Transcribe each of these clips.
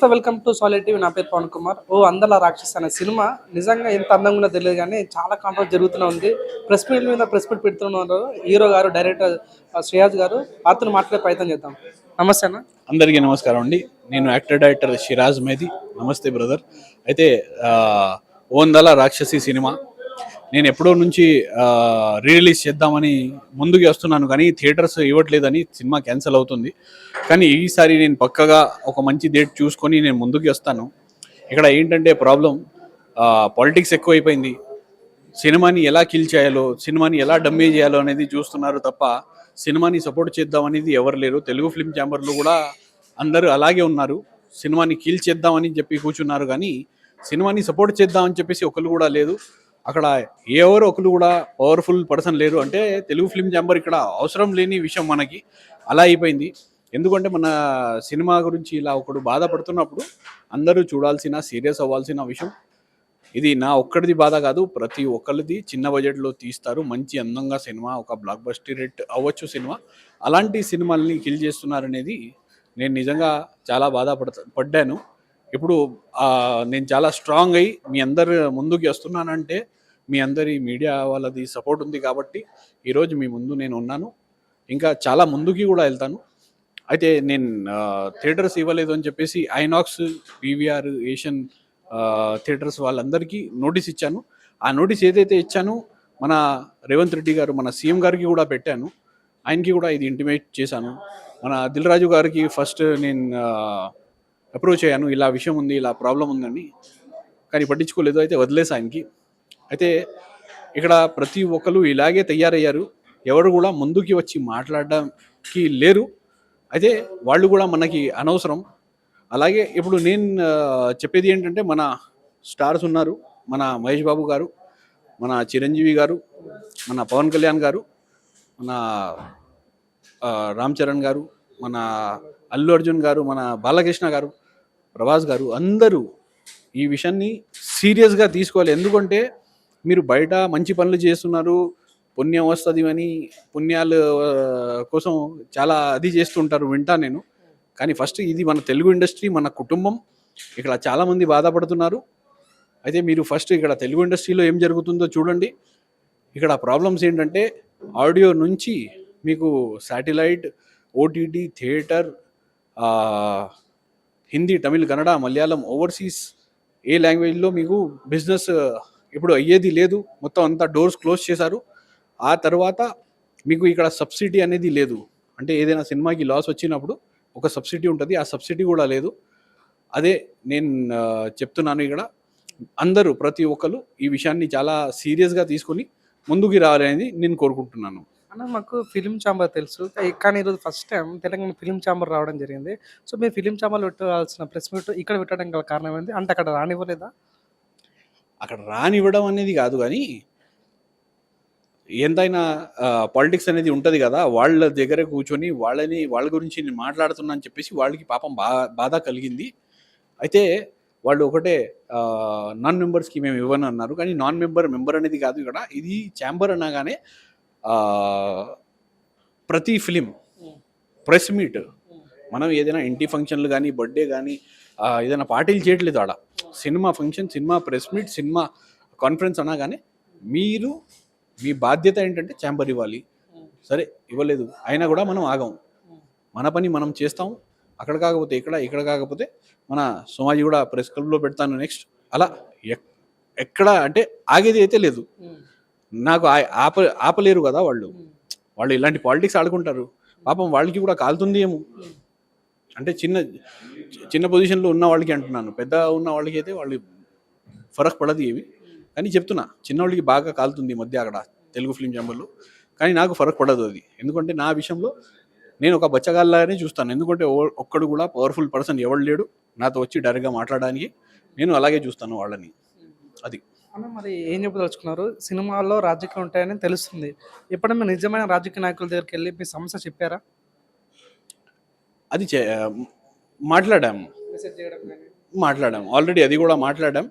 Welcome to solid TV. నా పేరు పవన్ కుమార్. ఓ అందల రాక్షస్ అనే సినిమా నిజంగా ఎంత అందంగా ఉందో తెలియదు కానీ చాలా కాంట్రవర్సీ జరుగుతూనే ఉంది. ప్రెస్ మీట్ మీద ప్రెస్ మీట్ పెడుతున్నారు హీరో గారు, డైరెక్టర్ శ్రేయాజ్ గారు. అతను మాట్లాడే ప్రయత్నం చేద్దాం. నమస్తే అన్న. అందరికీ నమస్కారం అండి. నేను యాక్టర్ డైరెక్టర్ షిరాజ్ మేది. నమస్తే బ్రదర్. అయితే ఓందల రాక్షసి సినిమా నేను ఎప్పుడో నుంచి రిలీజ్ చేద్దామని ముందుకు వస్తున్నాను, కానీ థియేటర్స్ ఇవ్వట్లేదని సినిమా క్యాన్సిల్ అవుతుంది. కానీ ఈసారి నేను పక్కగా ఒక మంచి డేట్ చూసుకొని నేను ముందుకు వస్తాను. ఇక్కడ ఏంటంటే ప్రాబ్లం, పాలిటిక్స్ ఎక్కువైపోయింది. సినిమాని ఎలా కిల్ చేయాలో, సినిమాని ఎలా డమ్మీ చేయాలో అనేది చూస్తున్నారు తప్ప సినిమాని సపోర్ట్ చేద్దామనేది ఎవరు లేరు. తెలుగు ఫిల్మ్ ఛాంబర్లో కూడా అందరూ అలాగే ఉన్నారు. సినిమాని కిల్ చేద్దామని చెప్పి కూర్చున్నారు, కానీ సినిమాని సపోర్ట్ చేద్దామని చెప్పేసి ఒకరు కూడా లేదు. అక్కడ ఎవరు ఒకరు కూడా పవర్ఫుల్ పర్సన్ లేరు. అంటే తెలుగు ఫిల్మ్ ఛాంబర్ ఇక్కడ అవసరం లేని విషయం మనకి అలా అయిపోయింది. ఎందుకంటే మన సినిమా గురించి ఇలా ఒకడు బాధపడుతున్నప్పుడు అందరూ చూడాల్సిన, సీరియస్ అవ్వాల్సిన విషయం ఇది. నా ఒక్కడిది బాధ కాదు, ప్రతి ఒక్కరిది. చిన్న బడ్జెట్లో తీస్తారు, మంచి అందంగా సినిమా, ఒక బ్లాక్ బస్టర్ హిట్ అవ్వచ్చు సినిమా. అలాంటి సినిమాల్ని కిల్ చేస్తున్నారనేది నేను నిజంగా చాలా పడ్డాను. ఇప్పుడు నేను చాలా స్ట్రాంగ్ అయ్యి మీ అందరు ముందుకు వస్తున్నానంటే మీ అందరి మీడియా వాళ్ళది సపోర్ట్ ఉంది కాబట్టి ఈరోజు మీ ముందు నేను ఉన్నాను. ఇంకా చాలా ముందుకి కూడా వెళ్తాను. అయితే నేను థియేటర్స్ ఇవ్వలేదు అని చెప్పేసి ఐనాక్స్, పీవీఆర్, ఏషియన్ థియేటర్స్ వాళ్ళందరికీ నోటీస్ ఇచ్చాను. ఆ నోటీస్ ఏదైతే ఇచ్చానో మన రేవంత్ రెడ్డి గారు, మన సీఎం గారికి కూడా పెట్టాను. ఆయనకి కూడా ఇది ఇంటిమేట్ చేశాను. మన దిల్ రాజు గారికి ఫస్ట్ నేను అప్రోచ్ అయ్యాను, ఇలా విషయం ఉంది, ఇలా ప్రాబ్లం ఉందని. కానీ పట్టించుకోలేదు, అయితే వదిలేసి ఆయనకి. అయితే ఇక్కడ ప్రతి ఒక్కరు ఇలాగే తయారయ్యారు, ఎవరు కూడా ముందుకి వచ్చి మాట్లాడడానికి లేరు. అయితే వాళ్ళు కూడా మనకి అనవసరం. అలాగే ఇప్పుడు నేను చెప్పేది ఏంటంటే, మన స్టార్స్ ఉన్నారు, మన మహేష్ బాబు గారు, మన చిరంజీవి గారు, మన పవన్ కళ్యాణ్ గారు, మన రామ్ చరణ్ గారు, మన అల్లు అర్జున్ గారు, మన బాలకృష్ణ గారు, ప్రభాస్ గారు, అందరూ ఈ విషయాన్ని సీరియస్గా తీసుకోవాలి. ఎందుకంటే మీరు బయట మంచి పనులు చేస్తున్నారు, పుణ్యం వస్తుంది అని పుణ్యాల కోసం చాలా అది చేస్తుంటారు, వింటా నేను. కానీ ఫస్ట్ ఇది మన తెలుగు ఇండస్ట్రీ, మన కుటుంబం. ఇక్కడ చాలామంది బాధపడుతున్నారు. అయితే మీరు ఫస్ట్ ఇక్కడ తెలుగు ఇండస్ట్రీలో ఏం జరుగుతుందో చూడండి. ఇక్కడ ప్రాబ్లమ్స్ ఏంటంటే, ఆడియో నుంచి మీకు satellite, OTT, theatre, Hindi, Tamil, Kannada, Malayalam, overseas ఏ లాంగ్వేజ్లో మీకు బిజినెస్ ఇప్పుడు అయ్యేది లేదు. మొత్తం అంతా డోర్స్ క్లోజ్ చేశారు. ఆ తర్వాత మీకు ఇక్కడ సబ్సిడీ అనేది లేదు. అంటే ఏదైనా సినిమాకి లాస్ వచ్చినప్పుడు ఒక సబ్సిడీ ఉంటుంది, ఆ సబ్సిడీ కూడా లేదు. అదే నేను చెప్తున్నాను. ఇక్కడ అందరూ ప్రతి ఒక్కరు ఈ విషయాన్ని చాలా సీరియస్గా తీసుకొని ముందుకు రావాలని నేను కోరుకుంటున్నాను. అన్న, మాకు ఫిలిం ఛాంబర్ తెలుసు, కానీ ఈరోజు first time Telangana film chamber రావడం జరిగింది. సో మీరు ఫిలిం ఛాంబర్లో పెట్టాల్సిన ప్రెస్ మీట్ ఇక్కడ పెట్టడం గల కారణం ఏంటి? అంటే అక్కడ రానివ్వలేదా? అక్కడ రానివ్వడం అనేది కాదు, కానీ ఎంతైనా పాలిటిక్స్ అనేది ఉంటుంది కదా. వాళ్ళ దగ్గర కూర్చొని వాళ్ళ గురించి నేను మాట్లాడుతున్నా అని చెప్పేసి వాళ్ళకి పాపం బాధ కలిగింది. అయితే వాళ్ళు ఒకటే నాన్ మెంబర్స్కి మేము ఇవ్వను అన్నారు. కానీ నాన్ మెంబర్ అనేది కాదు ఇక్కడ. ఇది ఛాంబర్ అనగానే ప్రతి ఫిలిం ప్రెస్ మీట్, మనం ఏదైనా ఇంటి ఫంక్షన్లు కానీ, బర్త్డే కానీ, ఏదైనా పార్టీలు చేయట్లేదు. ఆడ cinema function, cinema press meet, cinema conference అనగానే మీరు మీ బాధ్యత ఏంటంటే ఛాంబర్ ఇవ్వాలి. సరే, ఇవ్వలేదు అయినా కూడా మనం ఆగం, మన పని మనం చేస్తాం. అక్కడ కాకపోతే ఇక్కడ కాకపోతే మన సోమాజీ కూడా ప్రెస్ క్లబ్లో పెడతాను నెక్స్ట్. అలా ఎక్కడ అంటే ఆగేది అయితే లేదు. నాకు ఆపలేరు కదా వాళ్ళు ఇలాంటి పాలిటిక్స్ ఆడుకుంటారు. పాపం వాళ్ళకి కూడా కాలుతుంది ఏమో. అంటే చిన్న పొజిషన్లో ఉన్న వాళ్ళకి అంటున్నాను, పెద్ద ఉన్న వాళ్ళకి అయితే వాళ్ళు ఫరక్ పడదు ఏమి. కానీ చెప్తున్నా, చిన్న వాళ్ళకి బాగా కాలుతుంది ఈ మధ్య అక్కడ తెలుగు ఫిలిం ఛాంబర్లో. కానీ నాకు ఫరక్ పడదు అది. ఎందుకంటే నా విషయంలో నేను ఒక బచ్చగాళ్ళనే చూస్తాను. ఎందుకంటే ఒక్కడు కూడా పవర్ఫుల్ పర్సన్ ఎవడు లేడు నాతో వచ్చి డైరెక్ట్గా మాట్లాడడానికి. నేను అలాగే చూస్తాను వాళ్ళని. అది అన్న, మరి ఏం చెప్పదలుచుకున్నారు? సినిమాల్లో రాజకీయం ఉంటాయని తెలుస్తుంది. ఎప్పుడైనా నిజమైన రాజకీయ నాయకుల దగ్గరికి వెళ్ళి మీ సమస్య చెప్పారా? అది మాట్లాడాము ఆల్రెడీ. అది కూడా మాట్లాడాం.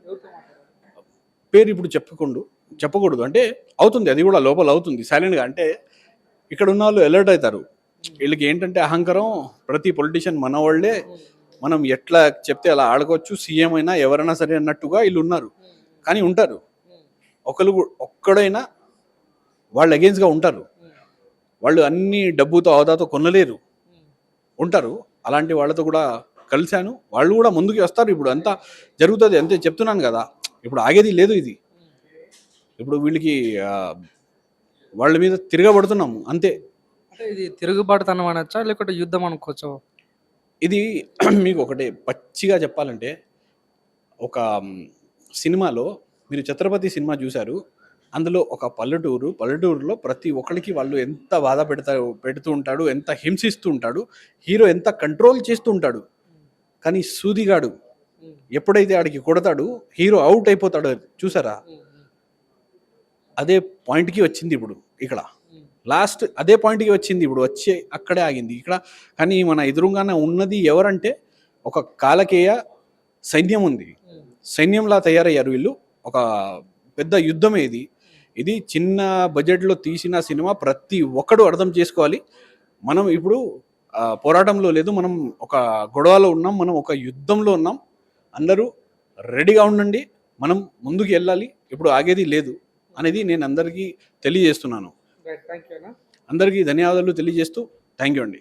పేరు ఇప్పుడు చెప్పకూడదు అంటే అవుతుంది, అది కూడా లోపల అవుతుంది సైలెంట్గా. అంటే ఇక్కడ ఉన్న వాళ్ళు అలర్ట్ అవుతారు. వీళ్ళకి ఏంటంటే అహంకారం, ప్రతి పొలిటీషియన్ మన వాళ్ళే, మనం ఎట్లా చెప్తే అలా ఆడుకోవచ్చు, సీఎం అయినా ఎవరైనా సరే అన్నట్టుగా వీళ్ళు ఉన్నారు. కానీ ఉంటారు ఒక్కడైనా వాళ్ళు అగేన్స్ట్గా ఉంటారు. వాళ్ళు అన్ని డబ్బుతో హోదాతో కొనలేరు, ఉంటారు. అలాంటి వాళ్ళతో కూడా కలిశాను, వాళ్ళు కూడా ముందుకు వస్తారు. ఇప్పుడు అంతా జరుగుతుంది అంతే చెప్తున్నాను కదా, ఇప్పుడు ఆగేది లేదు ఇది. ఇప్పుడు వీళ్ళకి వాళ్ళ మీద తిరగబడుతున్నాము అంతే. అంటే ఇది తిరుగుబాటుతనం అనొచ్చా లేకుంటే యుద్ధం అనుకోవచ్చా? ఇది మీకు ఒకటే పచ్చిగా చెప్పాలంటే, ఒక సినిమాలో మీరు ఛత్రపతి సినిమా చూశారు. అందులో ఒక పల్లెటూరులో ప్రతి ఒక్కరికి వాళ్ళు ఎంత బాధ పెడుతూ ఉంటాడు, ఎంత హింసిస్తూ ఉంటాడు, హీరో ఎంత కంట్రోల్ చేస్తూ ఉంటాడు. కానీ సూదిగాడు ఎప్పుడైతే ఆడికి కొడతాడు, హీరో అవుట్ అయిపోతాడు. చూసారా? అదే పాయింట్కి వచ్చింది ఇప్పుడు ఇక్కడ. లాస్ట్ అదే పాయింట్కి వచ్చింది, ఇప్పుడు వచ్చి అక్కడే ఆగింది ఇక్కడ. కానీ మన ఎదురుగానే ఉన్నది ఎవరంటే ఒక కాలకేయ సైన్యం ఉంది. సైన్యంలా తయారయ్యారు వీళ్ళు. ఒక పెద్ద యుద్ధమే ఇది. ఇది చిన్న బడ్జెట్లో తీసిన సినిమా, ప్రతి ఒక్కడు అర్థం చేసుకోవాలి. మనం ఇప్పుడు పోరాటంలో లేదు, మనం ఒక గొడవలో ఉన్నాం, మనం ఒక యుద్ధంలో ఉన్నాం. అందరూ రెడీగా ఉండండి, మనం ముందుకు వెళ్ళాలి, ఇప్పుడు ఆగేది లేదు అనేది నేను అందరికీ తెలియజేస్తున్నాను. అందరికీ ధన్యవాదాలు తెలియజేస్తూ థ్యాంక్ యూ అండి.